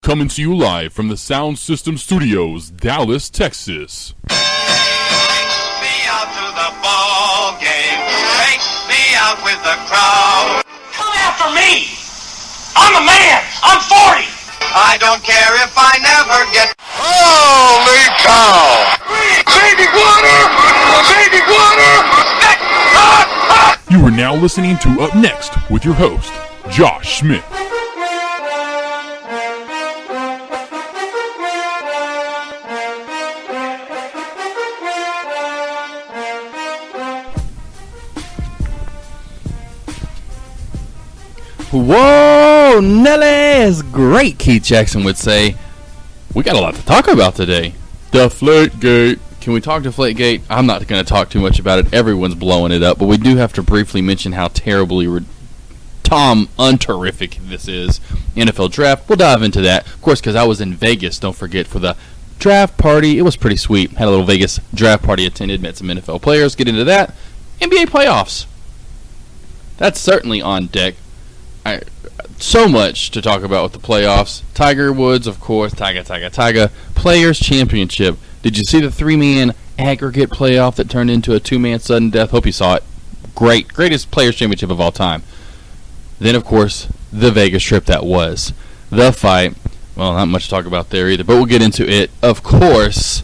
Coming to you live from the Sound System Studios, Dallas, Texas. Take me out to the ball game. Take me out with the crowd. Come after me! I'm a man! I'm 40! I don't care if I never get... Holy cow! Baby water! Baby water! You are now listening to Up Next with your host, Josh Smith. Whoa, Nelly, as great Keith Jackson would say. We got a lot to talk about today. Deflategate. Can we talk Deflategate? I'm not going to talk too much about it. Everyone's blowing it up, but we do have to briefly mention how terribly unterrific this is. NFL draft, we'll dive into that. Of course, because I was in Vegas, don't forget, for the draft party. It was pretty sweet. Had a little Vegas draft party attended, met some NFL players. Get into that. NBA playoffs. That's certainly on deck. So much to talk about with the playoffs. Tiger Woods, of course. Tiger. Players Championship. Did you see the 3-man aggregate playoff that turned into a 2-man sudden death? Hope you saw it. Greatest Players Championship of all time. Then, of course, the Vegas trip that was. The fight. Well, not much to talk about there either, but we'll get into it. Of course,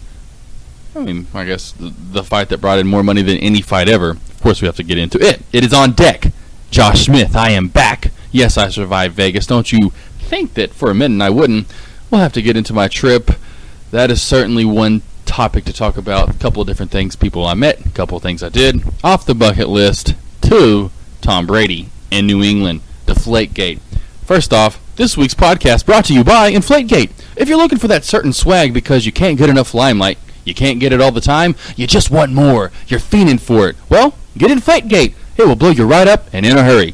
I guess the fight that brought in more money than any fight ever. Of course, we have to get into it. It is on deck. Josh Smith, I am back. Yes, I survived Vegas. Don't you think that for a minute I wouldn't? We'll have to get into my trip. That is certainly one topic to talk about. A couple of different things, people I met, a couple of things I did. Off the bucket list, 2, Tom Brady in New England, Deflategate. First off, this week's podcast brought to you by Inflategate. If you're looking for that certain swag because you can't get enough limelight, you can't get it all the time, you just want more, you're fiending for it, well, get Inflategate. It will blow you right up and in a hurry.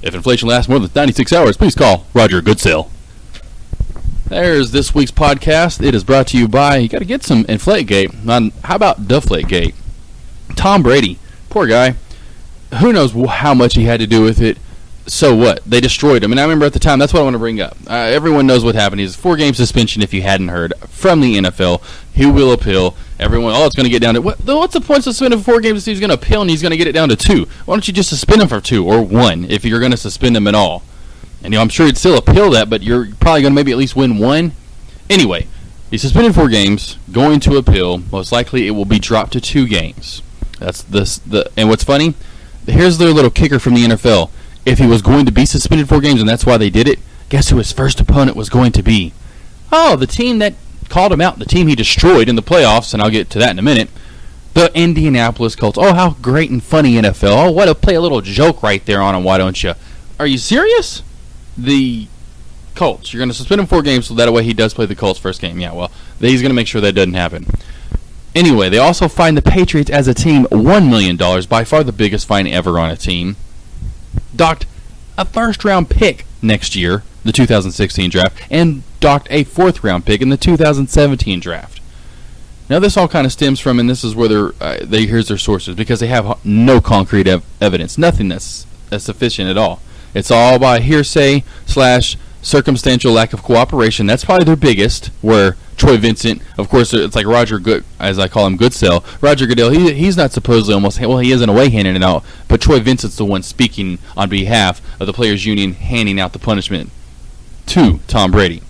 If inflation lasts more than 96 hours, please call Roger Goodsell. There's this week's podcast. It is brought to you by, you got to get some Inflategate. How about Deflategate? Tom Brady, poor guy. Who knows how much he had to do with it. So what? They destroyed him. And I remember at the time, that's what I want to bring up. Everyone knows what happened. He's a 4-game suspension, if you hadn't heard, from the NFL. He will appeal. Everyone, it's going to get down to, what's the point of suspending for 4 games if he's going to appeal and he's going to get it down to 2? Why don't you just suspend him for 2 or 1 if you're going to suspend him at all? And I'm sure he'd still appeal that, but you're probably going to maybe at least win 1. Anyway, he's suspended 4 games, going to appeal. Most likely it will be dropped to 2 games. That's and what's funny, here's their little kicker from the NFL. If he was going to be suspended 4 games and that's why they did it, guess who his first opponent was going to be? Oh, the team that called him out, the team he destroyed in the playoffs, and I'll get to that in a minute, the Indianapolis Colts. Oh, how great and funny, NFL. Oh, play a little joke right there on him, why don't you? Are you serious? The Colts. You're going to suspend him 4 games so that way he does play the Colts first game. Yeah, well, he's going to make sure that doesn't happen. Anyway, they also fined the Patriots as a team $1 million, by far the biggest fine ever on a team. Docked a first-round pick next year, the 2016 draft, and docked a 4th-round pick in the 2017 draft. Now, this all kind of stems from, and this is where here's their sources, because they have no concrete evidence, nothing that's sufficient at all. It's all by hearsay / circumstantial lack of cooperation. That's probably their biggest, where Troy Vincent, of course, it's like Roger Good, as I call him, Goodsell. Roger Goodell, he's not supposedly he is in a way handing it out, but Troy Vincent's the one speaking on behalf of the Players Union, handing out the punishment to Tom Brady.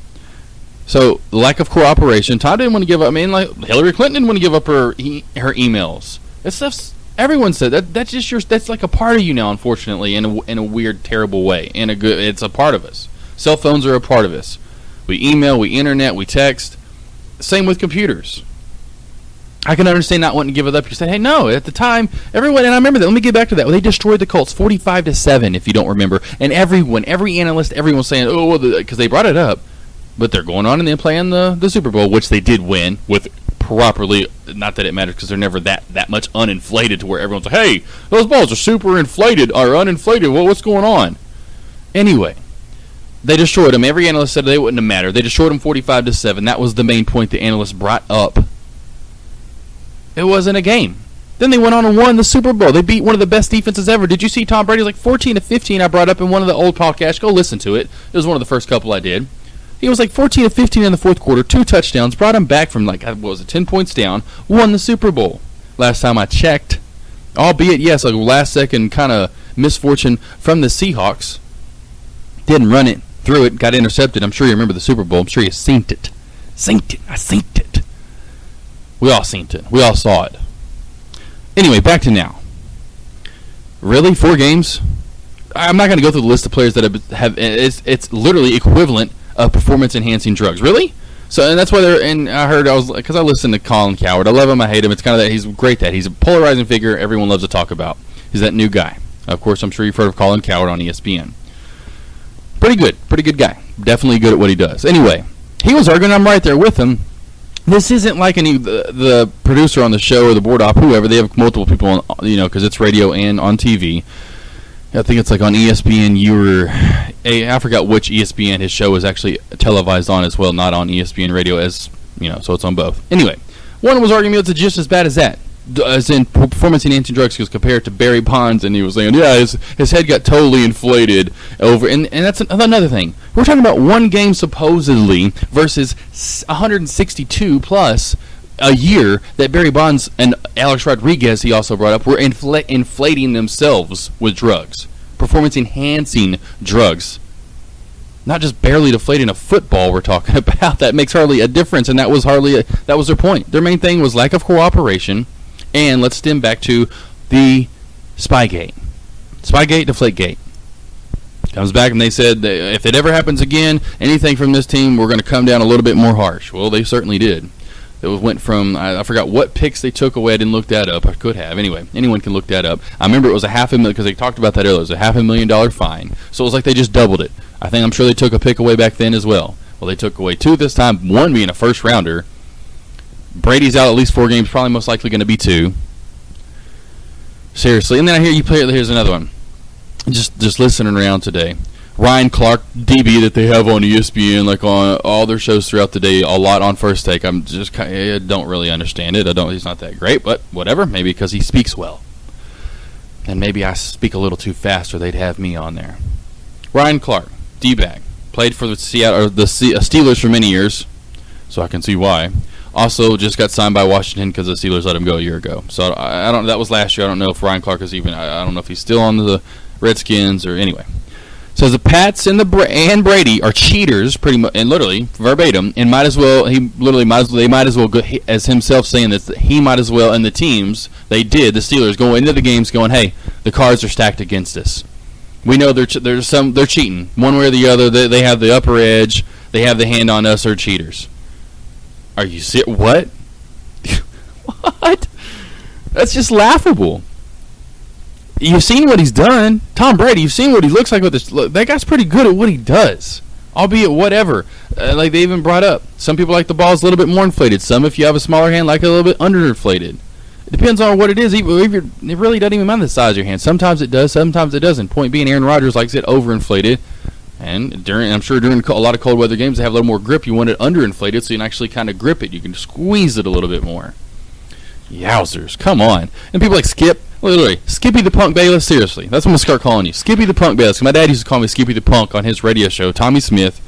So, lack of cooperation. Tom didn't want to give up. Like Hillary Clinton didn't want to give up her emails. That stuff's, everyone said that's just that's like a part of you now, unfortunately, in a weird, terrible way. It's a part of us. Cell phones are a part of us. We email, we internet, we text. Same with computers. I can understand not wanting to give it up. You say, hey, no, at the time, everyone, and I remember that. Let me get back to that. Well, they destroyed the Colts 45-7, if you don't remember. And every analyst, everyone's saying, because they brought it up. But they're going on and they're playing the Super Bowl, which they did win with properly. Not that it matters because they're never that much uninflated to where everyone's like, hey, those balls are super inflated or uninflated. Well, what's going on? Anyway. They destroyed them. Every analyst said they wouldn't have mattered. They destroyed them 45-7. That was the main point the analysts brought up. It wasn't a game. Then they went on and won the Super Bowl. They beat one of the best defenses ever. Did you see Tom Brady? Like 14-15 I brought up in one of the old podcasts. Go listen to it. It was one of the first couple I did. He was like 14 to 15 in the fourth quarter, 2 touchdowns, brought him back from 10 points down, won the Super Bowl. Last time I checked. Albeit, yes, like last second kind of misfortune from the Seahawks. Didn't run it, threw it, got intercepted. I'm sure you remember the Super Bowl. I'm sure you seen it. I seen it. We all seen it. We all saw it. Anyway, back to now. Really? 4 games? I'm not going to go through the list of players that have it's literally equivalent of performance-enhancing drugs. Really? So, and that's why because I listened to Colin Cowherd. I love him, I hate him. It's kind of that he's great that. He's a polarizing figure everyone loves to talk about. He's that new guy. Of course, I'm sure you've heard of Colin Cowherd on ESPN. Pretty good guy. Definitely good at what he does. Anyway, he was arguing, I'm right there with him. This isn't like the producer on the show or the board op, whoever. They have multiple people on, because it's radio and on TV. I think it's like on ESPN. I forgot which ESPN his show is actually televised on as well, not on ESPN radio so it's on both. Anyway, one was arguing it's just as bad as that, as in performance-enhancing drugs compared to Barry Bonds, and he was saying, his head got totally inflated over, and that's another thing. We're talking about one game supposedly versus 162 plus a year that Barry Bonds and Alex Rodriguez, he also brought up, were inflating themselves with drugs. Performance-enhancing drugs. Not just barely deflating a football we're talking about. That makes hardly a difference, and that was their point. Their main thing was lack of cooperation, and let's stem back to the Spygate. Spygate, Deflategate. Comes back and they said that if it ever happens again, anything from this team, we're going to come down a little bit more harsh. Well, they certainly did. It went from, I forgot what picks they took away. I didn't look that up. I could have. Anyway, anyone can look that up. I remember it was $500,000, because they talked about that earlier. It was $500,000 fine. So it was like they just doubled it. I'm sure they took a pick away back then as well. Well, they took away 2 this time, 1 being a first rounder. Brady's out at least 4 games, probably most likely going to be 2. Seriously. And then I hear here's another one. Just listening around today. Ryan Clark, DB that they have on ESPN, like on all their shows throughout the day, a lot on First Take. I don't really understand it. He's not that great, but whatever. Maybe because he speaks well. And maybe I speak a little too fast, or they'd have me on there. Ryan Clark, D-back, played for the Steelers for many years, so I can see why. Also, just got signed by Washington because the Steelers let him go a year ago. So I don't. That was last year. I don't know if Ryan Clark is even. I don't know if he's still on the Redskins or anyway. So the Pats and Brady are cheaters, pretty much, and literally verbatim, and they might as well go, as himself saying this, that he might as well, and the teams the Steelers go into the games going, hey, the cards are stacked against us. We know they're cheating one way or the other. They have the upper edge. They have the hand on us. They're cheaters. Are you serious? What? What? That's just laughable. You've seen what he's done. Tom Brady, you've seen what he looks like with this. Look, that guy's pretty good at what he does. Albeit whatever. Like they even brought up, some people like the ball's a little bit more inflated. Some, if you have a smaller hand, like it a little bit underinflated. It depends on what it is. It really doesn't even matter the size of your hand. Sometimes it does, sometimes it doesn't. Point being, Aaron Rodgers likes it overinflated. And I'm sure during a lot of cold weather games, they have a little more grip. You want it underinflated so you can actually kind of grip it. You can squeeze it a little bit more. Yowzers, come on. And people like Skip, literally, Skippy the Punk Bayless, seriously. That's what I'm going to start calling you. Skippy the Punk Bayless. My dad used to call me Skippy the Punk on his radio show, Tommy Smith,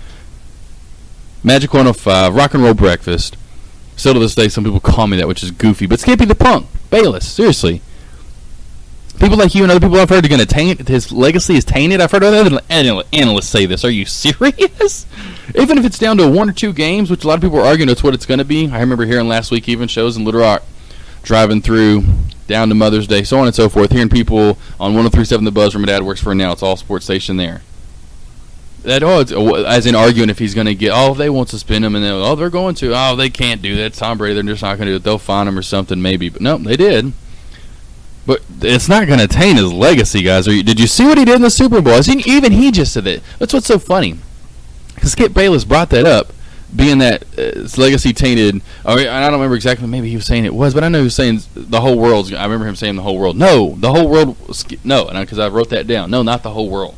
Magic 105, Rock and Roll Breakfast. Still to this day, some people call me that, which is goofy. But Skippy the Punk Bayless, seriously. People like you and other people I've heard are going to taint it. His legacy is tainted. I've heard other analysts say this. Are you serious? Even if it's down to 1 or 2 games, which a lot of people are arguing that's what it's going to be. I remember hearing last week even shows in Little Rock, driving through down to Mother's Day, so on and so forth, hearing people on 103.7 The Buzz, where my dad works for now. It's all sports station there. As in arguing if he's going to get, they won't suspend him, and they're going to. They can't do that. It's Tom Brady. They're just not going to do it. They'll fine him or something maybe. But no, they did. But it's not going to taint his legacy, guys. Did you see what he did in the Super Bowl? Even he just said that. That's what's so funny. Because Skip Bayless brought that up, being that his legacy tainted. I don't remember exactly. Maybe he was saying it was, but I know he was saying the whole world. I remember him saying the whole world. No, the whole world. No, because I wrote that down. No, not the whole world.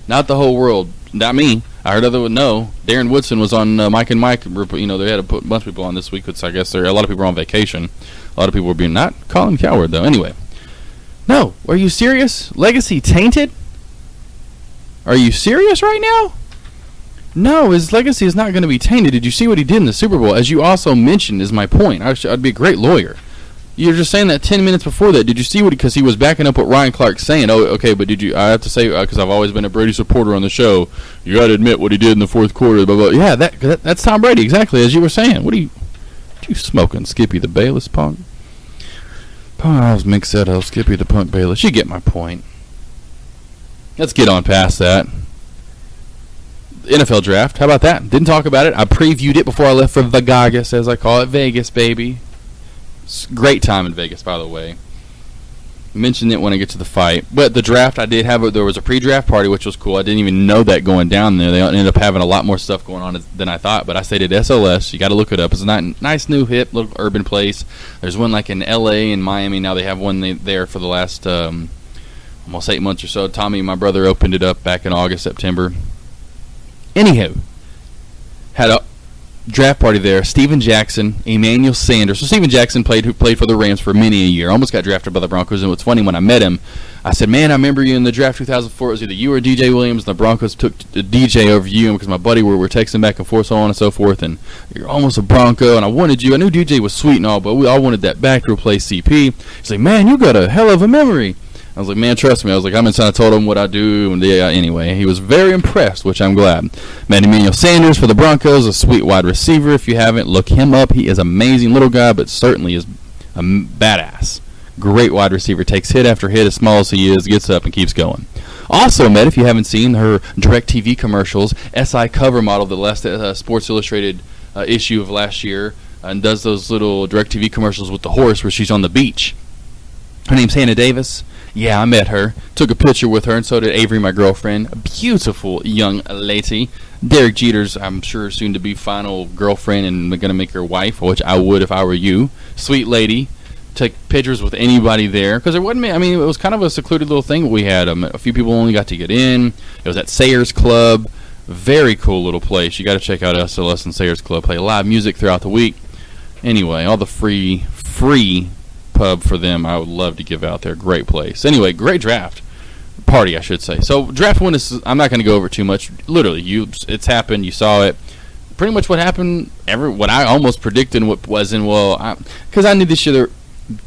Not the whole world. Not me. I heard other. No, Darren Woodson was on Mike and Mike. They had to put a bunch of people on this week. So I guess a lot of people were on vacation. A lot of people were being not Colin Cowherd though. Anyway. No, are you serious? Legacy tainted? Are you serious right now? No, his legacy is not going to be tainted. Did you see what he did in the Super Bowl? As you also mentioned, is my point. I'd be a great lawyer. You're just saying that 10 minutes before that. Did you see what? Because he was backing up what Ryan Clark's saying. Oh, okay, but did you? I have to say, because I've always been a Brady supporter on the show. You got to admit what he did in the fourth quarter. Blah, blah. Yeah, that's Tom Brady, exactly as you were saying. What are you smoking, Skippy the Bayless punk? I was mixed up. Skippy the punk Bayless. You get my point. Let's get on past that. NFL draft. How about that? Didn't talk about it. I previewed it before I left for Vegas, as I call it. Vegas, baby. Great time in Vegas, by the way. Mention it when I get to the fight. But the draft, I did have there was a pre-draft party, which was cool. I didn't even know that going down there. They ended up having a lot more stuff going on than I thought. But I stayed at SLS. You got to look it up. It's a nice, new, hip, little urban place. There's one like in L.A. and Miami. Now they have one there for the last almost 8 months or so. Tommy, my brother, opened it up back in August, September. Anywho, had a draft party there. Steven Jackson, Emmanuel Sanders. So Steven Jackson who played for the Rams for many a year. Almost got drafted by the Broncos. And what's funny, when I met him, I said, man, I remember you in the draft 2004. It was either you or DJ Williams. And the Broncos took DJ over you because my buddy were texting back and forth, so on and so forth. And you're almost a Bronco. And I wanted you. I knew DJ was sweet and all, but we all wanted that back to replace CP. He's like, man, you got a hell of a memory. I was like, man, trust me. I was like, I'm inside. I told him what I do. And anyway, he was very impressed, which I'm glad. Man, Emmanuel Sanders for the Broncos, a sweet wide receiver. If you haven't, look him up. He is amazing. Little guy, but certainly is a badass. Great wide receiver. Takes hit after hit, as small as he is, gets up and keeps going. Also met, if you haven't seen her DirecTV commercials, SI cover model, the last Sports Illustrated issue of last year, and does those little DirecTV commercials with the horse where she's on the beach. Her name's Hannah Davis. Yeah, I met her. Took a picture with her, and so did Avery, my girlfriend. A beautiful young lady. Derek Jeter's, I'm sure, soon-to-be final girlfriend, and going to make her wife, which I would if I were you. Sweet lady. Take pictures with anybody there. Because there wasn't, I mean, it was kind of a secluded little thing we had. A few people only got to get in. It was at Sayers Club. Very cool little place. You got to check out SLS and Sayers Club. Play live music throughout the week. Anyway, all the free pub for them I would love to give out there. Great place. Anyway, great draft party, I should say. So draft one is, I'm not going to go over too much. Literally, it's happened. You saw it. Pretty much what happened. What I almost predicted, what wasn't. Well, because I knew this year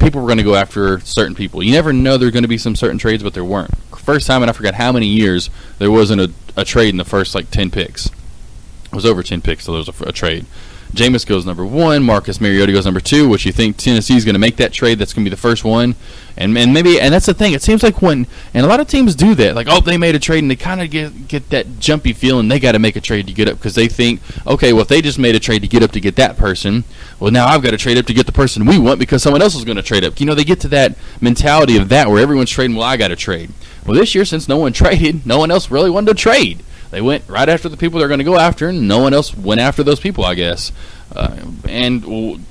people were going to go after certain people. You never know there's going to be some certain trades, but there weren't. First time, and I forgot how many years there wasn't a trade in the first 10 picks. It was over 10 picks, so there was a trade. Jameis goes number 1. Marcus Mariota goes number 2, which you think Tennessee's going to make that trade. That's going to be the first one. And that's the thing. It seems like and a lot of teams do that. Like, they made a trade, and they kind of get that jumpy feeling they got to make a trade to get up because they think, okay, well, if they just made a trade to get up to get that person, well, now I've got to trade up to get the person we want because someone else is going to trade up. They get to that mentality of that where everyone's trading, well, I got to trade. Well, this year, since no one traded, no one else really wanted to trade. They went right after the people they're going to go after, and no one else went after those people, I guess.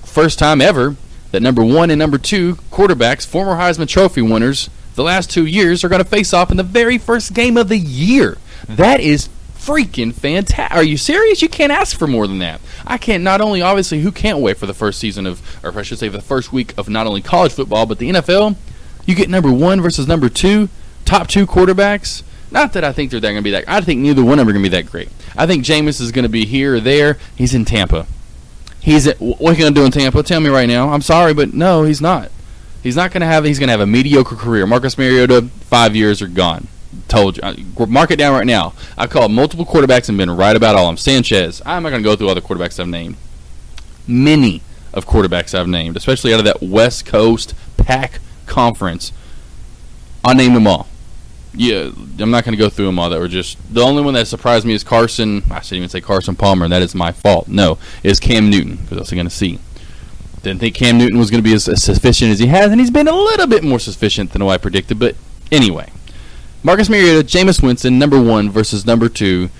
First time ever that number 1 and number 2 quarterbacks, former Heisman Trophy winners, the last 2 years are going to face off in the very first game of the year. That is freaking fantastic. Are you serious? You can't ask for more than that. I can't. Not only, obviously, who can't wait for the first season or I should say the first week of not only college football, but the NFL? You get number 1 versus number 2, top 2 quarterbacks. Not that I think they're going to be that. I think neither one of them are going to be that great. I think Jameis is going to be here or there. He's in Tampa. What's he going to do in Tampa? Tell me right now. I'm sorry, but no, he's not. He's not going to have. He's going to have a mediocre career. Marcus Mariota, 5 years are gone. Told you. Mark it down right now. I've called multiple quarterbacks and been right about all of them. Sanchez. I'm not going to go through all the quarterbacks I've named. Many of quarterbacks I've named, especially out of that West Coast Pac conference. I'll name them all. Yeah, I'm not going to go through them all. That were just the only one that surprised me is Carson. I shouldn't even say Carson Palmer, and that is my fault. No, is Cam Newton because I was going to see. Didn't think Cam Newton was going to be as sufficient as he has, and he's been a little bit more sufficient than what I predicted. But anyway, Marcus Mariota, Jameis Winston, number 1 versus number 2.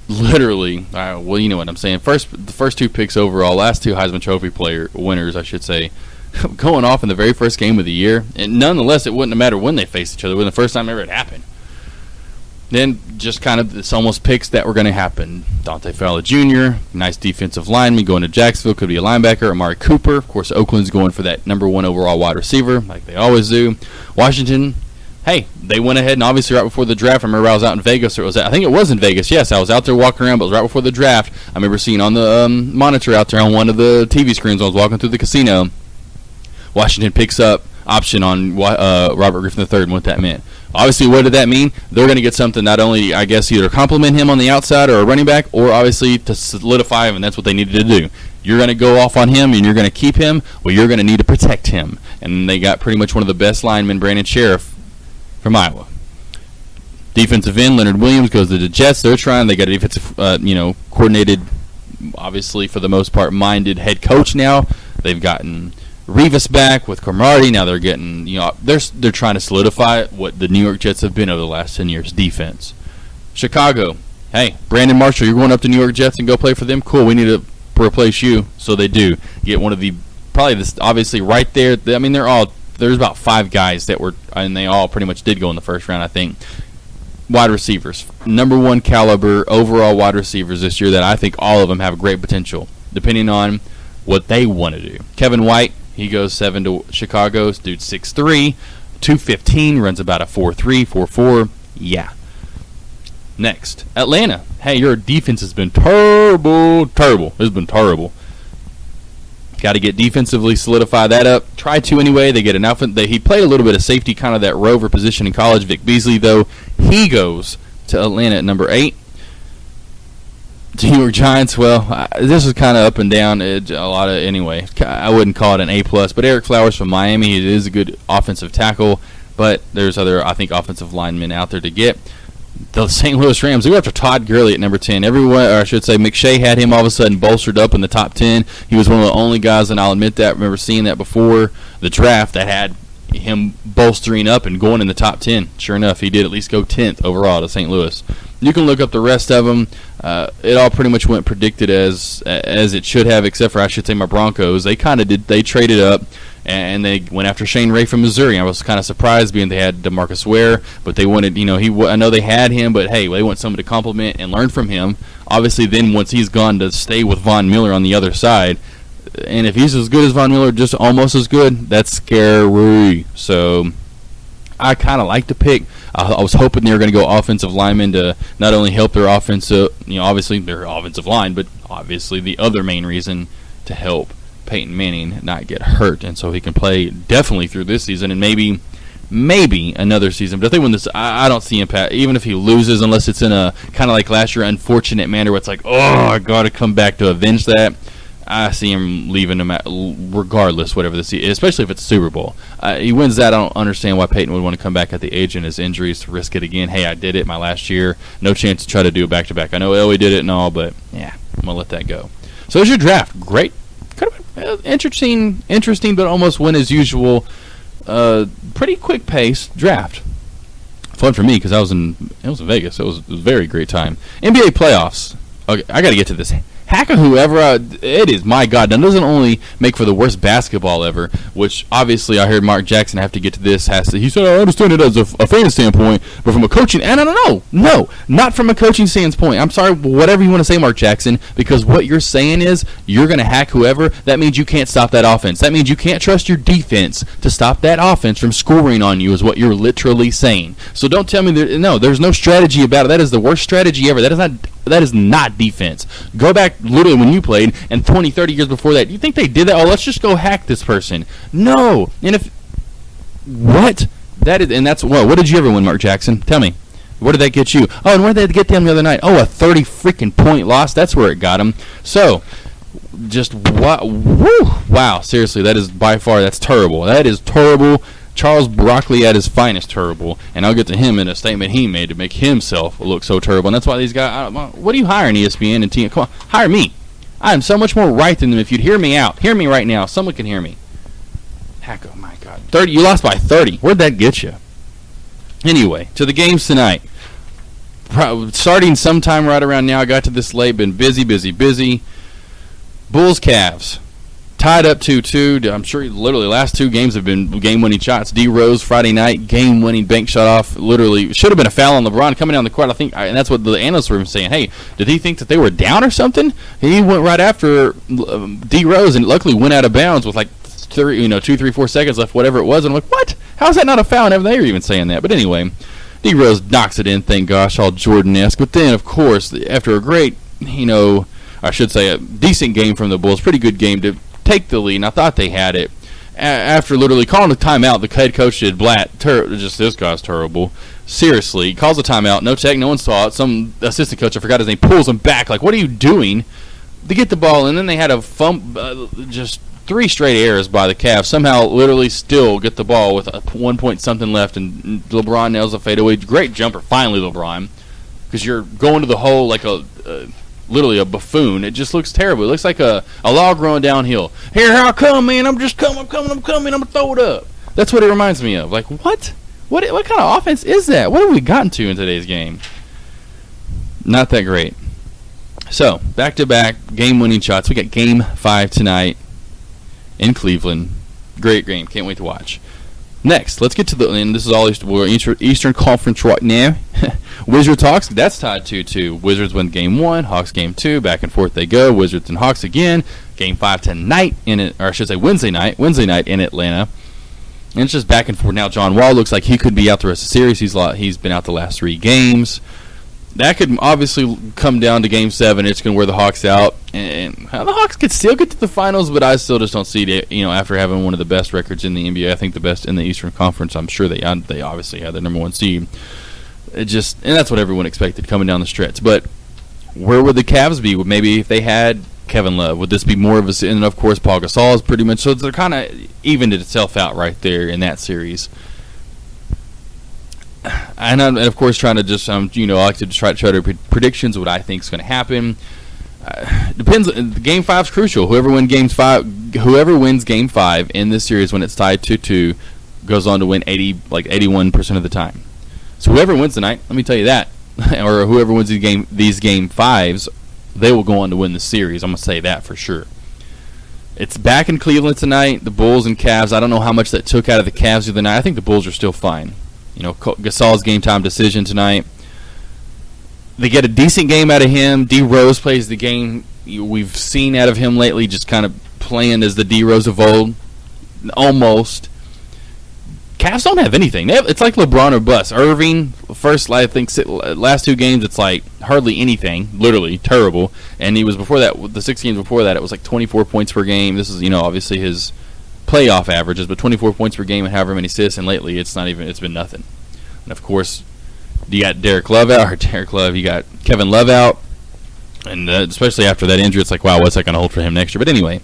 Literally, well, you know what I'm saying. The first 2 picks overall, last 2 Heisman Trophy player winners, I should say. Going off in the very first game of the year, and nonetheless, it wouldn't have mattered when they faced each other. When the first time ever it happened, then just kind of it's almost picks that were going to happen. Dante Fowler Jr., nice defensive lineman going to Jacksonville, could be a linebacker. Amari Cooper, of course, Oakland's going for that number 1 overall wide receiver, like they always do. Washington, hey, they went ahead and obviously right before the draft, I remember I was out in Vegas. I think it was in Vegas. Yes, I was out there walking around, but it was right before the draft. I remember seeing on the monitor out there on one of the TV screens when I was walking through the casino, Washington picks up option on Robert Griffin III and what that meant. Obviously, what did that mean? They're going to get something not only, I guess, either compliment him on the outside or a running back, or obviously to solidify him, and that's what they needed to do. You're going to go off on him, and you're going to keep him, well, you're going to need to protect him. And they got pretty much one of the best linemen, Brandon Sheriff, from Iowa. Defensive end, Leonard Williams goes to the Jets. They're trying. They got a defensive, coordinated, obviously, for the most part, minded head coach now. They've gotten Revis back with Cromartie. Now they're getting, they're trying to solidify what the New York Jets have been over the last 10 years, defense. Chicago, hey, Brandon Marshall, you're going up to New York Jets and go play for them? Cool, we need to replace you. So they do. Get one of the, probably this, obviously right there, I mean, there's about 5 guys that were, and they all pretty much did go in the first round, I think. Wide receivers, number 1 caliber overall wide receivers this year that I think all of them have great potential, depending on what they want to do. Kevin White, he goes 7 to Chicago. Dude, 6'3", 215, runs about a 4'3", 4'4". Yeah. Next, Atlanta. Hey, your defense has been terrible. It's been terrible. Got to get defensively, solidify that up. Try to anyway. They get an outfit. He played a little bit of safety, kind of that rover position in college. Vic Beasley, though, he goes to Atlanta at number 8. The New York Giants, well, this is kind of up and down a lot of, anyway. I wouldn't call it an A+, but Eric Flowers from Miami, he is a good offensive tackle, but there's other, I think, offensive linemen out there to get. The St. Louis Rams, they go after Todd Gurley at number 10. Everyone, or I should say, McShay had him all of a sudden bolstered up in the top 10. He was one of the only guys, and I'll admit that, I remember seeing that before the draft, that had him bolstering up and going in the top 10. Sure enough, he did at least go 10th overall to St. Louis. You can look up the rest of them. It all pretty much went predicted as it should have, except for, I should say, my Broncos. They kind of did. They traded up, and they went after Shane Ray from Missouri. I was kind of surprised, being they had DeMarcus Ware, but they wanted, I know they had him, but hey, they want someone to compliment and learn from him. Obviously, then once he's gone, to stay with Von Miller on the other side. And if he's as good as Von Miller, just almost as good, that's scary. So I kind of like to pick. I was hoping they were going to go offensive linemen to not only help their offensive, obviously their offensive line, but obviously the other main reason to help Peyton Manning not get hurt, and so he can play definitely through this season and maybe another season. But I think when this, I don't see impact, even if he loses, unless it's in a kind of like last year, unfortunate manner where it's like, oh, I got to come back to avenge that. I see him leaving him regardless, whatever this is, especially if it's Super Bowl. He wins that. I don't understand why Peyton would want to come back at the age and his injuries to risk it again. Hey, I did it my last year. No chance to try to do it back-to-back. I know Elway did it and all, but yeah, I'm going to let that go. So there's your draft. Great. Kind of interesting, but almost went as usual. Pretty quick pace draft. Fun for me because it was in Vegas. It was a very great time. NBA playoffs. Okay, I got to get to this. Hack of whoever, it is, my God. Now, it doesn't only make for the worst basketball ever, which obviously I heard Mark Jackson have to get to this. He said, I understand it as a fan standpoint, but from a coaching, and no, not from a coaching standpoint. I'm sorry, whatever you want to say, Mark Jackson, because what you're saying is you're going to hack whoever. That means you can't stop that offense. That means you can't trust your defense to stop that offense from scoring on you, is what you're literally saying. So don't tell me there's no strategy about it. That is the worst strategy ever. That is not defense. Go back literally when you played, and 20, 30 years before that. You think they did that? Oh, let's just go hack this person. No. And what? That is, and that's, what did you ever win, Mark Jackson? Tell me. Where did that get you? Oh, and where did that get them the other night? Oh, a 30 freaking point loss. That's where it got them. So, just, wow. Seriously, that is by far, that's terrible. That is terrible. Charles Barkley at his finest terrible, and I'll get to him in a statement he made to make himself look so terrible. And that's why these guys, what are you hiring, ESPN and TN? Come on, hire me. I am so much more right than them. If you'd hear me out, hear me right now. Someone can hear me. Heck, oh my God, 30. You lost by 30. Where'd that get you? Anyway, to the games tonight. Starting sometime right around now. I got to this late. Been busy. Bulls, Cavs. Tied up 2-2. I'm sure literally last 2 games have been game-winning shots. D. Rose Friday night, game-winning bank shot off. Literally should have been a foul on LeBron coming down the court. I think, and that's what the analysts were saying. Hey, did he think that they were down or something? He went right after D. Rose and luckily went out of bounds with like 2, 3, 4 seconds left, whatever it was. And I'm like, what? How's that not a foul? And they were even saying that. But anyway, D Rose knocks it in, thank gosh, all Jordan-esque. But then, of course, after a great, I should say a decent game from the Bulls, pretty good game to take the lead, and I thought they had it. After literally calling a timeout, the head coach did this guy's terrible. Seriously, he calls a timeout, no tech, no one saw it. Some assistant coach, I forgot his name, pulls him back. Like, what are you doing? They get the ball, and then they had a just 3 straight errors by the Cavs. Somehow, literally still get the ball with 1 point something left, and LeBron nails a fadeaway. Great jumper, finally, LeBron, because you're going to the hole like literally a buffoon. It just looks terrible. It looks like a log rolling downhill. Here I come, man. I'm coming. I'm going to throw it up. That's what it reminds me of. Like, what? What kind of offense is that? What have we gotten to in today's game? Not that great. So, back-to-back game-winning shots. We got Game 5 tonight in Cleveland. Great game. Can't wait to watch. Next, let's get to and this is all Eastern Conference right now. Wizards Hawks, that's tied 2-2. Wizards win Game 1, Hawks Game 2. Back and forth they go. Wizards and Hawks again. Game 5 tonight, Wednesday night in Atlanta. And it's just back and forth. Now John Wall looks like he could be out the rest of the series. He's been out the last 3 games. That could obviously come down to Game 7. It's going to wear the Hawks out. And the Hawks could still get to the finals, but I still just don't see it. After having one of the best records in the NBA, I think the best in the Eastern Conference. I'm sure they obviously had the number 1 seed. And that's what everyone expected coming down the stretch. But where would the Cavs be? Maybe if they had Kevin Love, would this be more of a? And of course, Paul Gasol is pretty much. So they're kind of evened itself out right there in that series. And of course, trying to just I like to try to predictions what I think is going to happen. Depends. Game 5 is crucial. Whoever wins Game 5 in this series when it's tied 2-2 goes on to win 81% of the time. So whoever wins tonight, let me tell you that, or whoever wins these Game 5s, they will go on to win the series. I'm gonna say that for sure. It's back in Cleveland tonight. The Bulls and Cavs. I don't know how much that took out of the Cavs the other night. I think the Bulls are still fine. Gasol's game time decision tonight. They get a decent game out of him. D Rose plays the game we've seen out of him lately, just kind of playing as the D Rose of old, almost. Cavs don't have anything. It's like LeBron or bust. Irving, last 2 games, it's like hardly anything. Literally terrible. And he was before that. The 6 games before that, it was like 24 points per game. This is obviously his playoff averages, but 24 points per game and however many assists, and lately it's been nothing. And of course, you got you got Kevin Love out, and especially after that injury, it's like, wow, what's that going to hold for him next year? But anyway,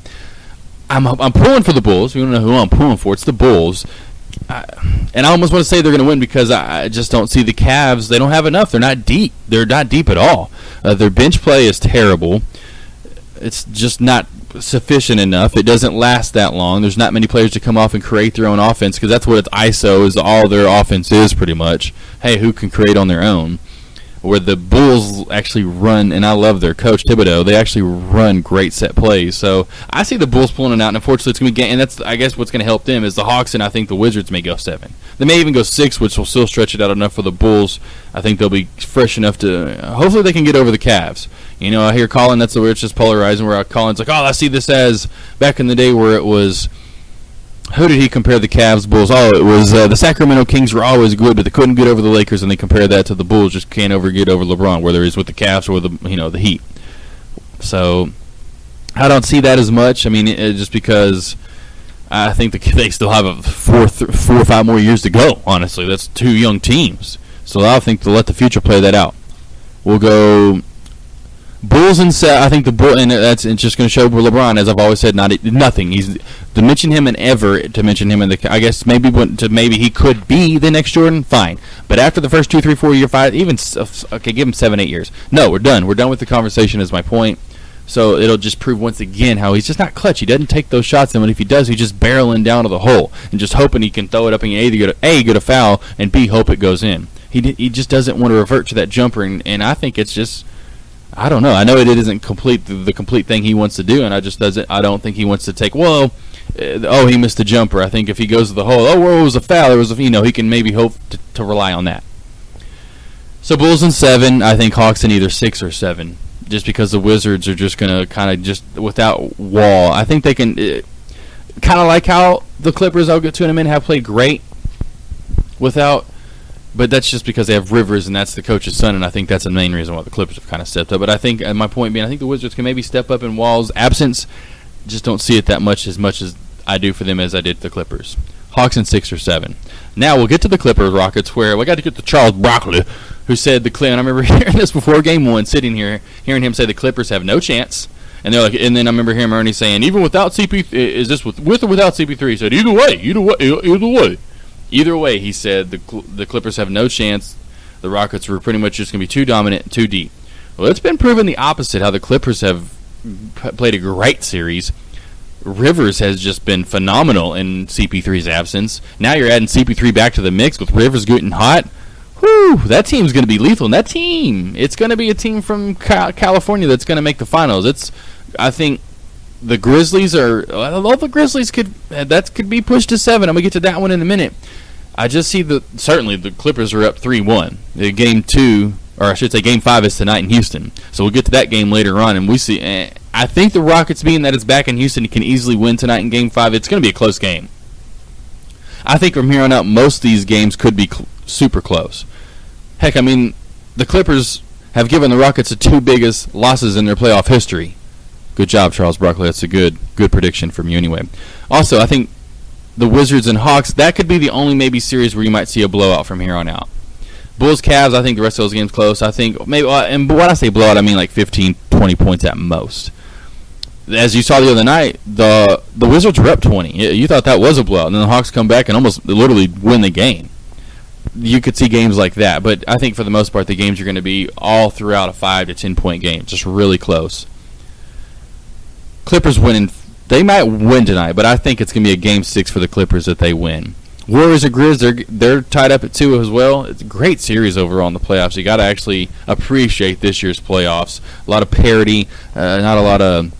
I'm pulling for the Bulls. You don't know who I'm pulling for. It's the Bulls. And I almost want to say they're going to win because I just don't see the Cavs. They don't have enough. They're not deep. They're not deep at all. Their bench play is terrible. It's just not sufficient enough. It doesn't last that long. There's not many players to come off and create their own offense because that's what it's ISO is. All their offense is pretty much. Hey, who can create on their own? Where the Bulls actually run, and I love their coach Thibodeau. They actually run great set plays. So I see the Bulls pulling it out, and unfortunately, it's going to be. And that's I guess what's going to help them is the Hawks, and I think the Wizards may go 7. They may even go 6, which will still stretch it out enough for the Bulls. I think they'll be fresh enough to. Hopefully, they can get over the Cavs. I hear Colin. That's the where it's just polarizing. Where Colin's like, I see this as back in the day where it was. Who did he compare the Cavs, Bulls? It was the Sacramento Kings were always good, but they couldn't get over the Lakers, and they compared that to the Bulls just can't get over LeBron, whether he's with the Cavs or the Heat. So I don't see that as much. I mean, just because I think they still have 4 or 5 more years to go. Honestly, that's 2 young teams, so I think to let the future play that out. We'll go Bulls and I think the Bull, and that's just going to show LeBron, as I've always said, nothing. He's to mention him in the. I guess maybe he could be the next Jordan. Fine, but after the first 2, 3, 4 year 5, even okay, give him 7, 8 years. No, we're done. We're done with the conversation. Is my point. So it'll just prove once again how he's just not clutch. He doesn't take those shots, and if he does, he's just barreling down to the hole and just hoping he can throw it up and get a foul, and B, hope it goes in. He just doesn't want to revert to that jumper, and I think it's just. I don't know. I know it isn't the complete thing he wants to do, and I don't think he wants to take. He missed the jumper. I think if he goes to the hole, it was a foul. He can maybe hope to rely on that. So Bulls in 7. I think Hawks in either 6 or 7, just because the Wizards are just going to kind of just without Wall. I think they can kind of like how the Clippers. I'll get to in a minute. Have played great. But that's just because they have Rivers, and that's the coach's son, and I think that's the main reason why the Clippers have kind of stepped up. But I think, and my point being, I think the Wizards can maybe step up in Wall's absence. Just don't see it that much as I do for them as I did the Clippers. Hawks in 6 or 7. Now we'll get to the Clippers Rockets, where we got to get to Charles Barkley, who said and I remember hearing this before Game 1, sitting here, hearing him say the Clippers have no chance. And they're like, and then I remember hearing Ernie saying, even without CP, is this with or without CP3? He said, either way. Either way, he said the Clippers have no chance. The Rockets were pretty much just going to be too dominant and too deep. Well, it's been proven the opposite, how the Clippers have played a great series. Rivers has just been phenomenal in CP3's absence. Now you're adding CP3 back to the mix with Rivers getting hot. Whew, that team's going to be lethal. And that team, it's going to be a team from California that's going to make the finals. I think the Grizzlies could be pushed to 7. I'm going to get to that one in a minute. I just see certainly the Clippers are up 3-1. Game 2, or I should say Game 5 is tonight in Houston. So we'll get to that game later on, and we see. I think the Rockets, being that it's back in Houston, can easily win tonight in Game 5. It's going to be a close game. I think from here on out, most of these games could be super close. Heck, I mean, the Clippers have given the Rockets the 2 biggest losses in their playoff history. Good job, Charles Barkley. That's a good prediction from you anyway. Also, I think the Wizards and Hawks, that could be the only maybe series where you might see a blowout from here on out. Bulls, Cavs, I think the rest of those games close. I think maybe, and when I say blowout, I mean like 15, 20 points at most. As you saw the other night, the Wizards were up 20. You thought that was a blowout, and then the Hawks come back and almost literally win the game. You could see games like that, but I think for the most part, the games are going to be all throughout a 5 to 10 point game, just really close. Clippers winning, they might win tonight, but I think it's going to be a Game 6 for the Clippers that they win. Warriors and Grizz, they're tied up at 2 as well. It's a great series overall in the playoffs. You got to actually appreciate this year's playoffs. A lot of parity, not a lot of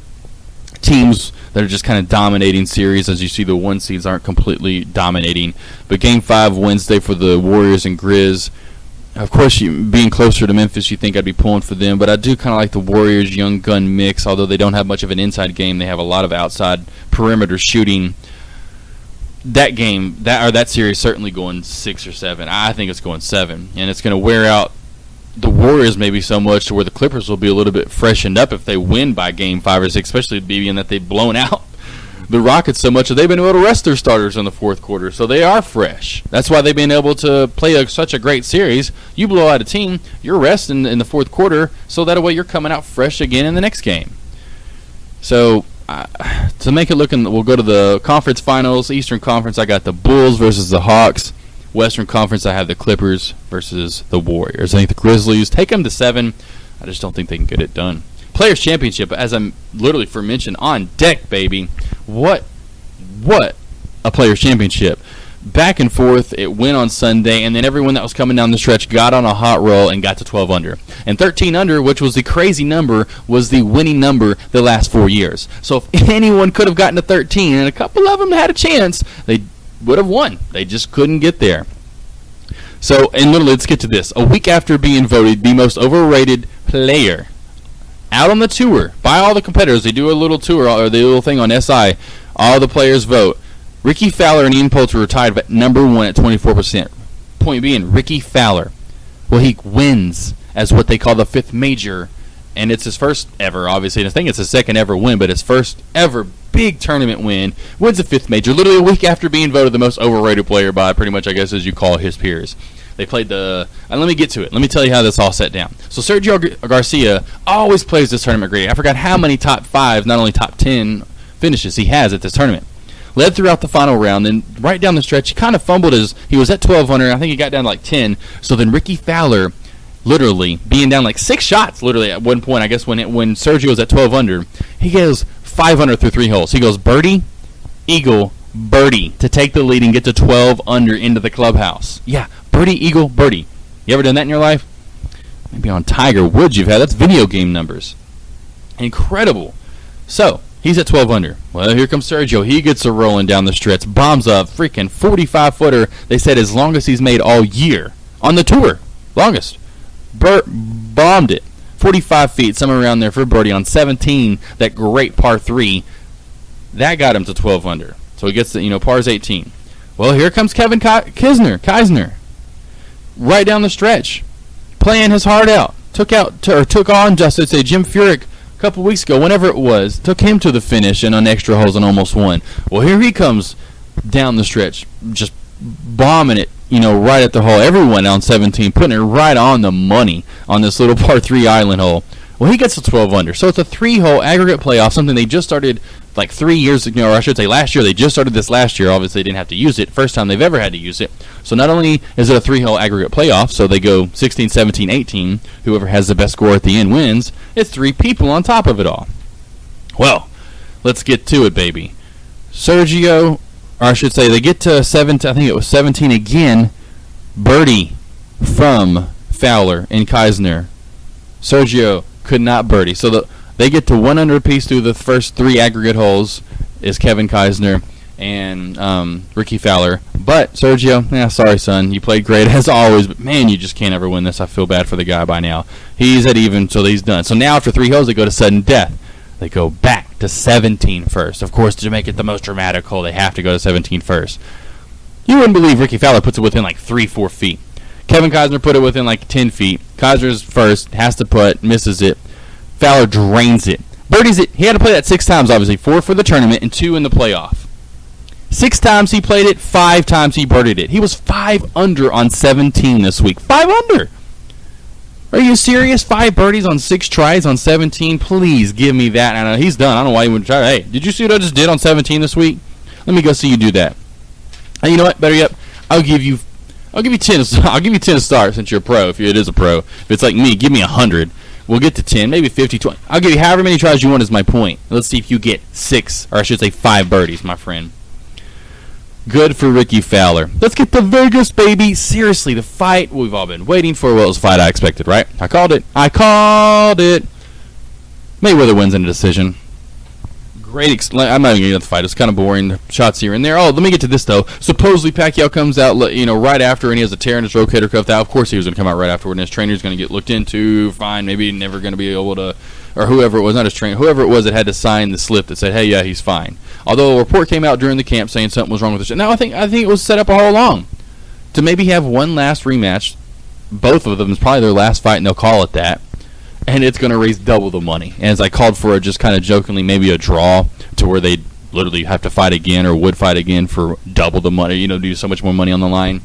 teams that are just kind of dominating series. As you see, the 1 seeds aren't completely dominating. But Game 5 Wednesday for the Warriors and Grizz. Of course, being closer to Memphis, you think I'd be pulling for them. But I do kind of like the Warriors' young gun mix. Although they don't have much of an inside game, they have a lot of outside perimeter shooting. That game, that series, certainly going 6 or 7. I think it's going 7, and it's going to wear out the Warriors maybe so much to where the Clippers will be a little bit freshened up if they win by Game 5 or 6, especially being that they've blown out the Rockets so much that they've been able to rest their starters in the fourth quarter, so they are fresh. That's why they've been able to play such a great series. You blow out a team, you're resting in the fourth quarter, so that way you're coming out fresh again in the next game. So to make it look, we'll go to the conference finals. Eastern Conference, I got the Bulls versus the Hawks. Western Conference, I have the Clippers versus the Warriors. I think the Grizzlies take them to 7. I just don't think they can get it done. Players Championship, as I'm literally mentioned, on deck, baby. What a Players Championship. Back and forth, it went on Sunday, and then everyone that was coming down the stretch got on a hot roll and got to 12 under. And 13 under, which was the crazy number, was the winning number the last 4 years. So if anyone could have gotten to 13, and a couple of them had a chance, they would have won. They just couldn't get there. So, and literally, let's get to this. A week after being voted the most overrated player out on the tour by all the competitors, they do a little tour, or the little thing on SI, all the players vote. Rickie Fowler and Ian Poulter were tied at number 1 at 24%. Point being, Rickie Fowler, well, he wins as what they call the 5th major, and it's his first ever, obviously, and I think it's his second ever win, but his first ever big tournament win, wins the 5th major, literally a week after being voted the most overrated player by pretty much, I guess, as you call his peers. They played and let me get to it. Let me tell you how this all set down. So Sergio Garcia always plays this tournament great. I forgot how many top 5, not only top 10 finishes he has at this tournament. Led throughout the final round, then right down the stretch, he kind of fumbled he was at 12 under, I think he got down to like 10. So then Rickie Fowler, literally, being down like 6 shots, literally at one point, I guess when Sergio was at 12 under, he goes 5 under through 3 holes. He goes birdie, eagle, birdie to take the lead and get to 12 under into the clubhouse. Yeah, birdie, eagle, birdie. You ever done that in your life? Maybe on Tiger Woods you've had. That's video game numbers. Incredible. So, he's at 12 under. Well, here comes Sergio. He gets a rolling down the stretch. Bombs a freaking 45-footer. They said as longest he's made all year. On the tour. Longest. Bombed it. 45 feet, somewhere around there for birdie on 17. That great par 3. That got him to 12 under. So he gets the, par's 18. Well, here comes Kevin Kisner, right down the stretch, playing his heart out. Took on Jim Furyk a couple weeks ago, whenever it was. Took him to the finish and on extra holes and almost won. Well, here he comes down the stretch, just bombing it, right at the hole. Everyone on 17, putting it right on the money on this little par 3 island hole. Well, he gets a 12 under. So it's a 3-hole aggregate playoff, something they just started like 3 years ago, or I should say last year. They just started this last year. Obviously, they didn't have to use it. First time they've ever had to use it. So not only is it a 3-hole aggregate playoff, so they go 16, 17, 18. Whoever has the best score at the end wins. It's 3 people on top of it all. Well, let's get to it, baby. Sergio, or I should say, they get to 17. I think it was 17 again. Birdie from Fowler and Kisner. Sergio could not birdie. So they get to 1 under apiece through the first 3 aggregate holes is Kevin Kisner and Rickie Fowler. But Sergio, sorry, son. You played great as always, but man, you just can't ever win this. I feel bad for the guy by now. He's at even, so he's done. So now after 3 holes, they go to sudden death. They go back to 17 first. Of course, to make it the most dramatic hole, they have to go to 17 first. You wouldn't believe Rickie Fowler puts it within like 3-4 feet. Kevin Kisner put it within like 10 feet. Kisner's first, has to putt, misses it. Fowler drains it. Birdies it. He had to play that 6 times, obviously. 4 for the tournament and 2 in the playoff. 6 times he played it, 5 times he birdied it. He was 5 under on 17 this week. 5 under! Are you serious? 5 birdies on 6 tries on 17? Please give me that. I know he's done. I don't know why you wouldn't try. Hey, did you see what I just did on 17 this week? Let me go see you do that. And you know what? Better yet, I'll give you 10. I'll give you 10 to start since you're a pro. If it is a pro, if it's like me, give me 100. We'll get to 10, maybe 50, 20. I'll give you however many tries you want. Is my point. Let's see if you get 6, or I should say 5 birdies, my friend. Good for Rickie Fowler. Let's get to Vegas, baby. Seriously, the fight we've all been waiting for. Well, it was a fight I expected, right? I called it. Mayweather wins in a decision. Great. I'm not even getting to the fight. It's kind of boring. Shots here and there. Oh, let me get to this, though. Supposedly, Pacquiao comes out, right after, and he has a tear in his rotator cuff. Of course, he was going to come out right afterward, and his trainer's going to get looked into. Fine. Maybe never going to be able to, or whoever it was, not his trainer, whoever it was that had to sign the slip that said, hey, yeah, he's fine. Although a report came out during the camp saying something was wrong with the shit. Now, I think it was set up all along to maybe have one last rematch. Both of them is probably their last fight, and they'll call it that. And it's going to raise double the money. And as I called for just kind of jokingly, maybe a draw to where they'd literally have to fight again or would fight again for double the money, do so much more money on the line.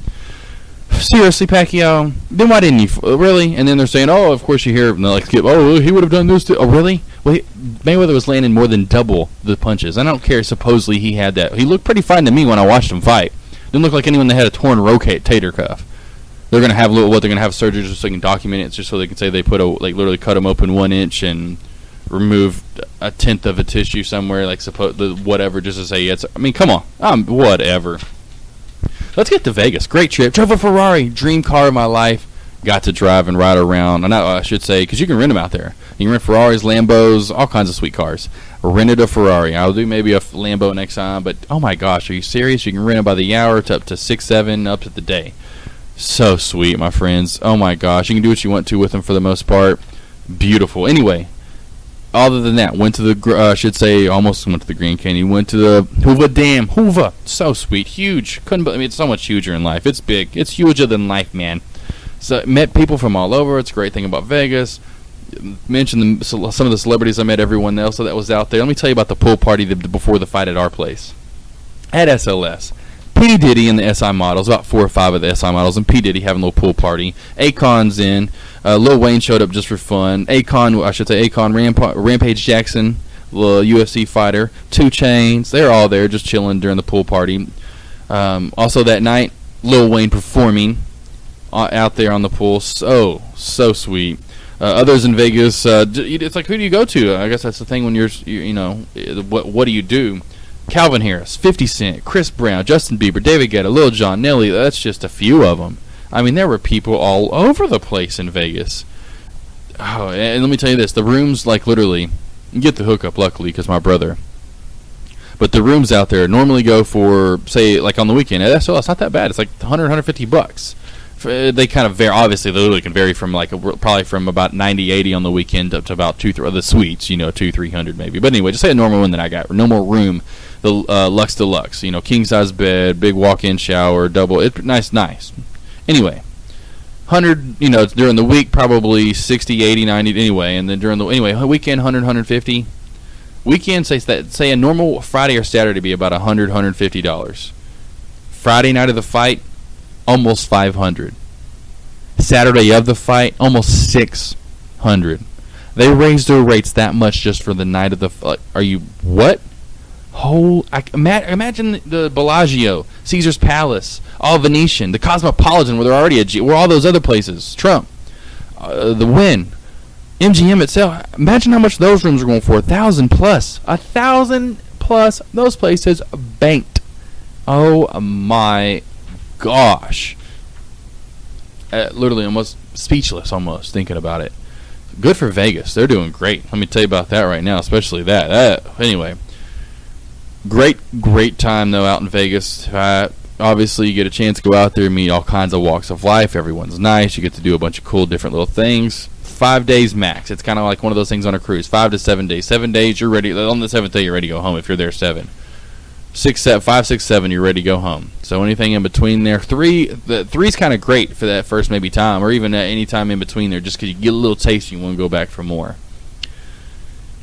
Seriously, Pacquiao, then why didn't you? Really? And then they're saying, oh, of course you hear, and they're like, oh, he would have done this too. Oh, really? Well, Mayweather was landing more than double the punches. I don't care. Supposedly he had that. He looked pretty fine to me when I watched him fight. Didn't look like anyone that had a torn rotator cuff. They're going to have they're going to have surgery just so they can document it, just so they can say they literally cut him open 1 inch and removed 1/10 of a tissue somewhere, whatever, just to say it's. I mean, come on, whatever. Let's get to Vegas. Great trip. Drove a Ferrari, dream car of my life. Got to drive and ride around. I should say, because you can rent them out there. You can rent Ferraris, Lambos, all kinds of sweet cars. Rented a Ferrari. I'll do maybe a Lambo next time, but oh my gosh, are you serious? You can rent them by the hour to up to 6, 7, up to the day. So sweet, my friends. Oh my gosh, you can do what you want to with them for the most part. Beautiful. Anyway, other than that, went to the, almost went to the Grand Canyon. Went to the Hoover Dam. Hoover. So sweet. Huge. It's so much huger in life. It's big. It's huger than life, man. So met people from all over. It's a great thing about Vegas. Mentioned some of the celebrities I met, everyone else that was out there. Let me tell you about the pool party before the fight at our place. At SLS. P. Diddy and the SI models, about 4 or 5 of the SI models, and P. Diddy having a little pool party. Akon's in. Lil Wayne showed up just for fun. Akon, Rampage Jackson, the UFC fighter. 2 Chainz, they're all there just chilling during the pool party. Also that night, Lil Wayne performing out there on the pool. So sweet. Others in Vegas, it's like, who do you go to? I guess that's the thing when what do you do? Calvin Harris, 50 Cent, Chris Brown, Justin Bieber, David Guetta, Lil Jon, Nelly. That's just a few of them. I mean, there were people all over the place in Vegas. Oh, and let me tell you this. The rooms, literally, you get the hookup, luckily, because my brother. But the rooms out there normally go for, say, on the weekend. It's not that bad. It's like $100, $150. They kind of vary. Obviously, they literally can vary from probably from about 90, 80 on the weekend up to about the suites, 200, 300 maybe. But anyway, just say a normal one that I got, normal room the Lux Deluxe. King size bed, big walk-in shower, double. It's nice. Anyway, 100. During the week probably 60, 80, 90. Anyway, and then weekend 100, 150. Weekend say a normal Friday or Saturday be about $100, $150. Friday night of the fight, almost $500. Saturday of the fight, almost $600. They raised their rates that much just for the night of the fight. Are you what? Imagine the Bellagio, Caesar's Palace, all Venetian, the Cosmopolitan, where they're already where all those other places, Trump, the Wynn, MGM itself. Imagine how much those rooms are going for. $1,000 plus. $1,000 plus. Those places banked. Oh my gosh. Literally almost speechless almost thinking about it. Good for Vegas. They're doing great. Let me tell you about that right now, especially that. Anyway, great time, though, out in Vegas. Obviously, you get a chance to go out there and meet all kinds of walks of life. Everyone's nice. You get to do a bunch of cool different little things. 5 days max. It's kind of like one of those things on a cruise. 5 to 7 days. 7 days, you're ready. On the 7th day, you're ready to go home if you're there 7. 5, 6, 7, you're ready to go home. So anything in between there, 3's kind of great for that first maybe time, or even at any time in between there, just because you get a little taste, you want to go back for more.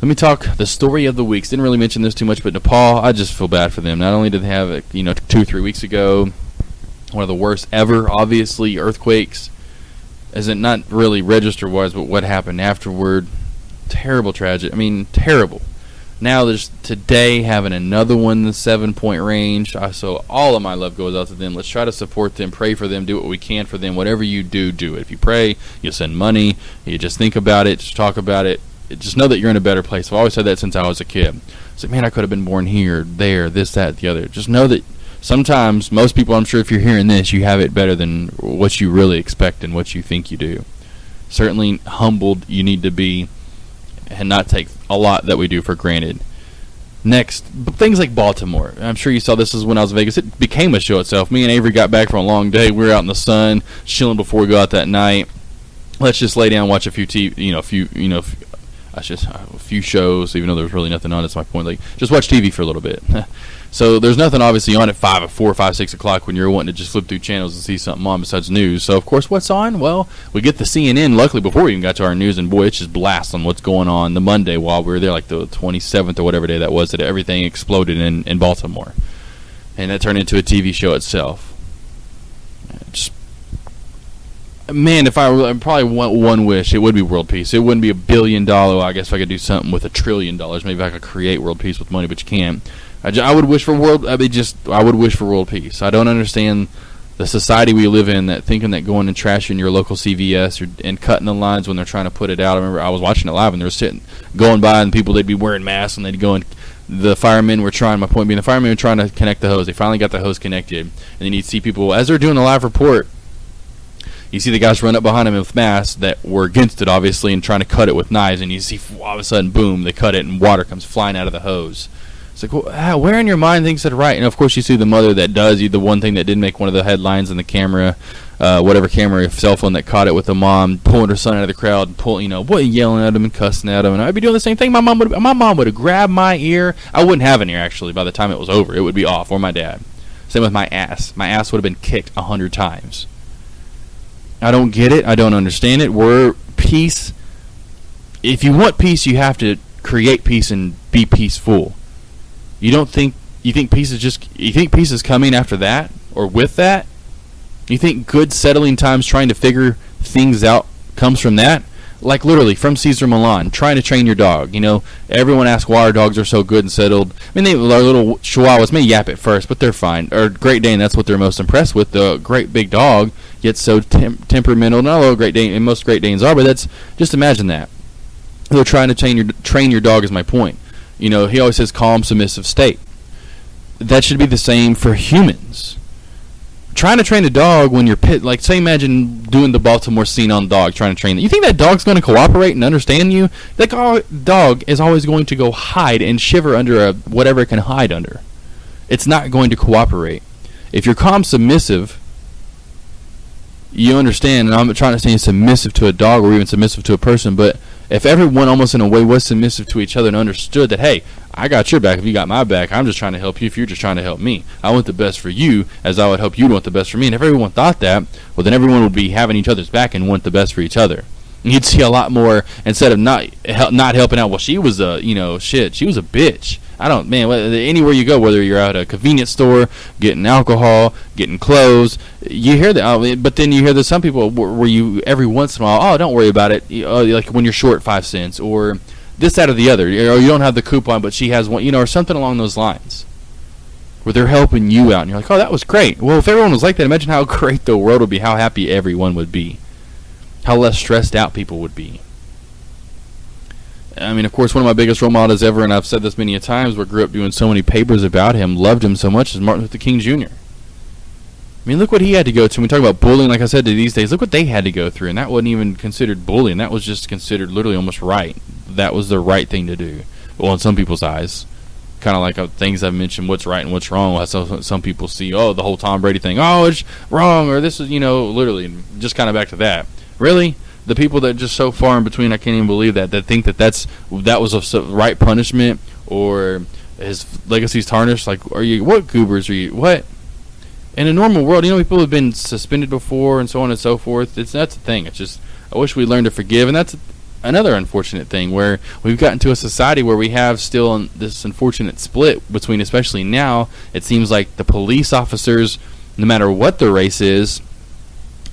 Let me talk the story of the weeks. Didn't really mention this too much, but Nepal, I just feel bad for them. Not only did they have it, 2-3 weeks ago, one of the worst ever, obviously, earthquakes. As it not really register-wise, but what happened afterward, terrible tragedy. I mean, terrible. Now there's today having another one in the 7-point range. So all of my love goes out to them. Let's try to support them, pray for them, do what we can for them. Whatever you do, do it. If you pray, you send money, you just think about it, just talk about it. Just know that you're in a better place. I've always said that since I was a kid. It's like, man, I could have been born here, there, this, that, the other. Just know that sometimes, most people, I'm sure if you're hearing this, you have it better than what you really expect and what you think you do. Certainly humbled you need to be and not take a lot that we do for granted. Next, things like Baltimore. I'm sure you saw this is when I was in Vegas. It became a show itself. Me and Avery got back from a long day. We were out in the sun, chilling before we go out that night. Let's just lay down, watch a few a few shows, even though there's really nothing on. That's my point. Like, just watch TV for a little bit. So there's nothing obviously on at 4, 5, 6 o'clock when you're wanting to just flip through channels and see something on besides news. So of course, what's on? Well, we get the CNN. Luckily, before we even got to our news, and boy, it's just blast on what's going on the Monday while we were there, like the 27th or whatever day that was, that everything exploded in Baltimore, and that turned into a TV show itself. Man, if I probably want one wish, it would be world peace. It wouldn't be $1 billion. I guess if I could do something with $1 trillion, maybe I could create world peace with money, but you can't. I would wish for world. I would wish for world peace. I don't understand the society we live in, that thinking that going and trashing your local CVS and cutting the lines when they're trying to put it out. I remember I was watching it live and they were going by, and people, they'd be wearing masks and they'd go and the firemen were trying. My point being, the firemen were trying to connect the hose. They finally got the hose connected, and then you'd see people as they're doing the live report. You see the guys run up behind them with masks that were against it, obviously, and trying to cut it with knives. And you see, all of a sudden, boom, they cut it, and water comes flying out of the hose. It's like, well, where in your mind thinks that right? And, of course, you see the mother that does. The one thing that did make one of the headlines in the camera, whatever camera, cell phone that caught it, with the mom pulling her son out of the crowd and yelling at him and cussing at him. And I'd be doing the same thing. My mom would have grabbed my ear. I wouldn't have an ear, actually, by the time it was over. It would be off, or my dad. Same with my ass. My ass would have been kicked 100 times. I don't get it. I don't understand it. We're peace. If you want peace, you have to create peace and be peaceful. You think peace is coming after that or with that? You think good settling times, trying to figure things out, comes from that? Like literally from Cesar Millan, trying to train your dog. Everyone asks why our dogs are so good and settled. I mean, our little Chihuahuas may yap at first, but they're fine. Or Great Dane, that's what they're most impressed with. The great big dog gets so temperamental. Not all Great Dane, and most Great Danes are, but that's just imagine that. They're trying to train your dog. Is my point. He always says calm, submissive state. That should be the same for humans. Trying to train a dog when you're say imagine doing the Baltimore scene on dog, trying to train it. You think that dog's going to cooperate and understand you? That dog is always going to go hide and shiver under whatever it can hide under. It's not going to cooperate. If you're calm, submissive, you understand, and I'm trying to say submissive to a dog or even submissive to a person, but if everyone almost in a way was submissive to each other and understood that, hey, I got your back if you got my back. I'm just trying to help you if you're just trying to help me. I want the best for you as I would hope you'd want the best for me. And if everyone thought that, well, then everyone would be having each other's back and want the best for each other. And you'd see a lot more instead of not helping out. Well, she was she was a bitch. Anywhere you go, whether you're at a convenience store, getting alcohol, getting clothes, you hear that. But then you hear that some people where you every once in a while, oh, don't worry about it. Like when you're short 5 cents or this, that, or the other. Or you don't have the coupon, but she has one, or something along those lines. Where they're helping you out, and you're like, oh, that was great. Well, if everyone was like that, imagine how great the world would be, how happy everyone would be, how less stressed out people would be. I mean, of course, one of my biggest role models ever, and I've said this many a times, we grew up doing so many papers about him, loved him so much, is Martin Luther King Jr. I mean, look what he had to go to. When we talk about bullying, like I said, these days, look what they had to go through, and that wasn't even considered bullying. That was just considered literally almost right. That was the right thing to do. Well, in some people's eyes. Kind of like things I've mentioned, what's right and what's wrong. Well, some people see, the whole Tom Brady thing, it's wrong, or this is, literally, just kind of back to that. Really? The people that are just so far in between, I can't even believe that think that was a right punishment, or his legacy's tarnished. Like, what goobers are you? What? In a normal world, people have been suspended before and so on and so forth. That's the thing. It's just, I wish we learned to forgive, and that's another unfortunate thing where we've gotten to a society where we have still this unfortunate split between, especially now, it seems like the police officers, no matter what their race is,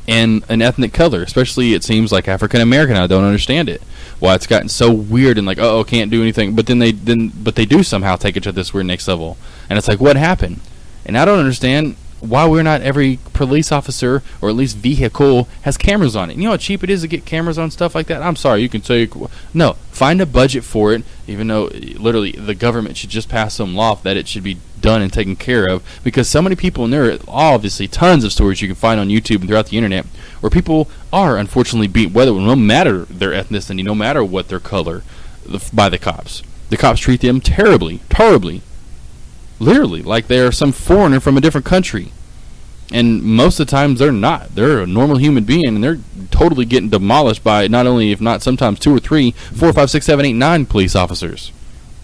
and an ethnic color, especially it seems like African American. I don't understand it. Why it's gotten so weird and like, can't do anything. But then they do somehow take it to this weird next level. And it's like, what happened? And I don't understand why we're not every police officer or at least vehicle has cameras on it. You know how cheap it is to get cameras on stuff like that? I'm sorry, you can say, no, find a budget for it, even though literally the government should just pass some law that it should be done and taken care of, because so many people, and there are obviously tons of stories you can find on YouTube and throughout the internet where people are unfortunately beat, no matter their ethnicity, no matter what their color, by the cops. The cops treat them terribly, literally, like they're some foreigner from a different country. And most of the times they're not. They're a normal human being, and they're totally getting demolished by not only, if not sometimes 2 or 3, 4, 5, 6, 7, 8, 9 police officers.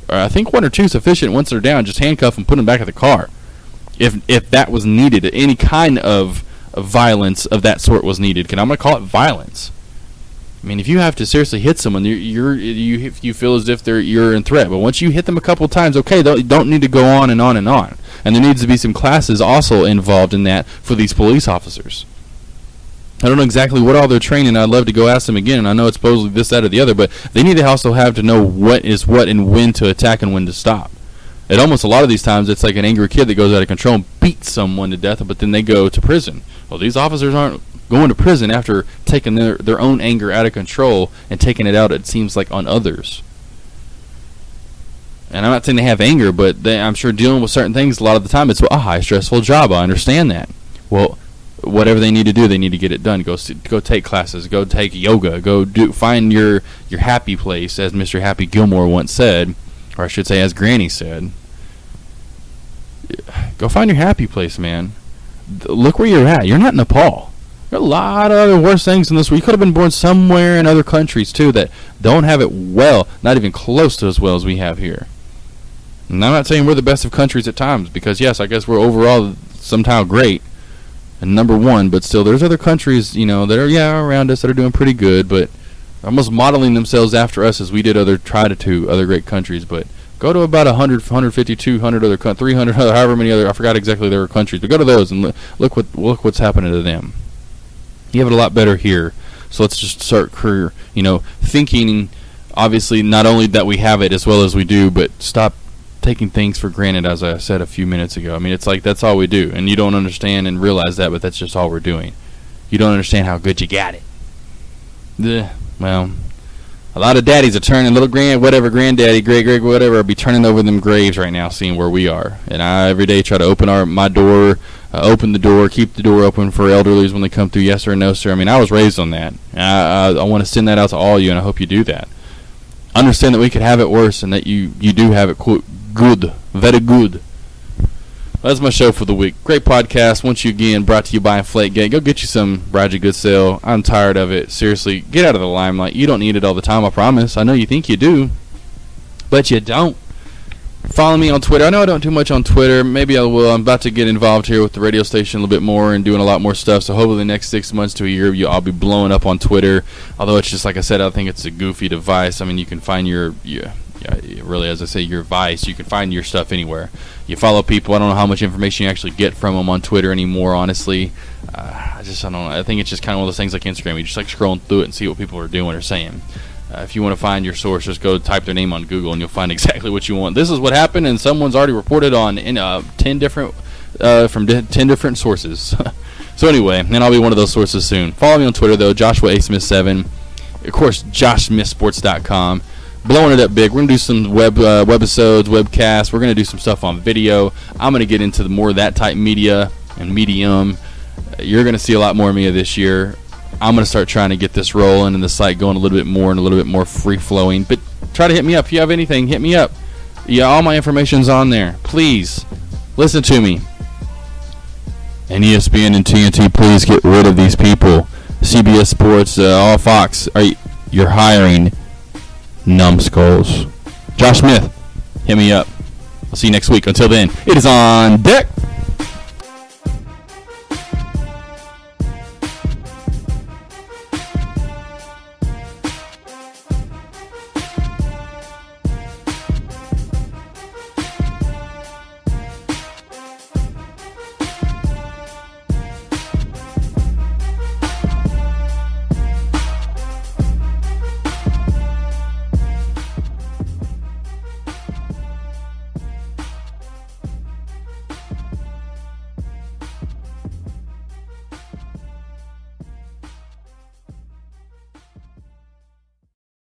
I think 1 or 2 is sufficient. Once they're down, just handcuff them, put them back in the car. If that was needed, any kind of violence of that sort was needed. I'm going to call it violence. I mean, if you have to seriously hit someone, you feel as if you're in threat. But once you hit them a couple times, okay, you don't need to go on and on and on. And there needs to be some classes also involved in that for these police officers. I don't know exactly what all they're training. I'd love to go ask them again. And I know it's supposedly this, that, or the other, but they need to also have to know what is what and when to attack and when to stop. It almost a lot of these times it's like an angry kid that goes out of control and beats someone to death, but then they go to prison. Well, these officers aren't going to prison after taking their own anger out of control and taking it out, it seems like, on others. And I'm not saying they have anger, but I'm sure dealing with certain things a lot of the time, it's a high stressful job. I understand that. Well, whatever they need to do, they need to get it done. Go take classes. Go take yoga. Find your happy place, as Mr. Happy Gilmore once said, or I should say, as Granny said. Go find your happy place, man. Look where you're at. You're not Nepal. There are a lot of other worse things in this world. You could have been born somewhere in other countries, too, that don't have it well, not even close to as well as we have here. And I'm not saying we're the best of countries at times, because, yes, I guess we're overall somehow great and number one, but still there's other countries, that are, around us that are doing pretty good, but almost modeling themselves after us as we did other great countries. But go to about 100, 150, 200 other 300, however many other, I forgot exactly there were countries, but go to those and look what's happening to them. You have it a lot better here. So let's just start thinking, obviously, not only that we have it as well as we do, but stop taking things for granted, as I said a few minutes ago. I mean, it's like that's all we do, and you don't understand and realize that, but that's just all we're doing. You don't understand how good you got it. Well, a lot of daddies are turning, granddaddy, great, whatever, be turning over them graves right now, seeing where we are. And I every day try to open my door, open the door, keep the door open for elderlies when they come through. Yes sir, no sir. I mean, I was raised on that. I want to send that out to all you, and I hope you do that. Understand that we could have it worse, and that you do have it good, very good. That's my show for the week. Great podcast. Once again, brought to you by Inflategate. Go get you some Brady Good Sale. I'm tired of it. Seriously, get out of the limelight. You don't need it all the time, I promise. I know you think you do, but you don't. Follow me on Twitter. I know I don't do much on Twitter. Maybe I will. I'm about to get involved here with the radio station a little bit more and doing a lot more stuff. So hopefully the next 6 months to a year, I'll be blowing up on Twitter. Although it's just, like I said, I think it's a goofy device. I mean, you can find really, as I say, your vice. You can find your stuff anywhere. You follow people. I don't know how much information you actually get from them on Twitter anymore, honestly. I don't know. I think it's just kind of one of those things like Instagram. You just like scrolling through it and see what people are doing or saying. If you want to find your source, just go type their name on Google and you'll find exactly what you want. This is what happened, and someone's already reported on 10 different sources. So anyway, and I'll be one of those sources soon. Follow me on Twitter though, Joshua A. Smith 7. Of course, JoshSmithSports.com. Blowing it up big. We're gonna do some webisodes, webcasts. We're gonna do some stuff on video. I'm gonna get into more of that type media and medium. You're gonna see a lot more of me this year. I'm going to start trying to get this rolling and the site going a little bit more and a little bit more free-flowing. But try to hit me up. If you have anything, hit me up. Yeah, all my information's on there. Please, listen to me. And ESPN and TNT, please get rid of these people. CBS Sports, all Fox, you're hiring numbskulls. Josh Smith, hit me up. I'll see you next week. Until then, it is on deck.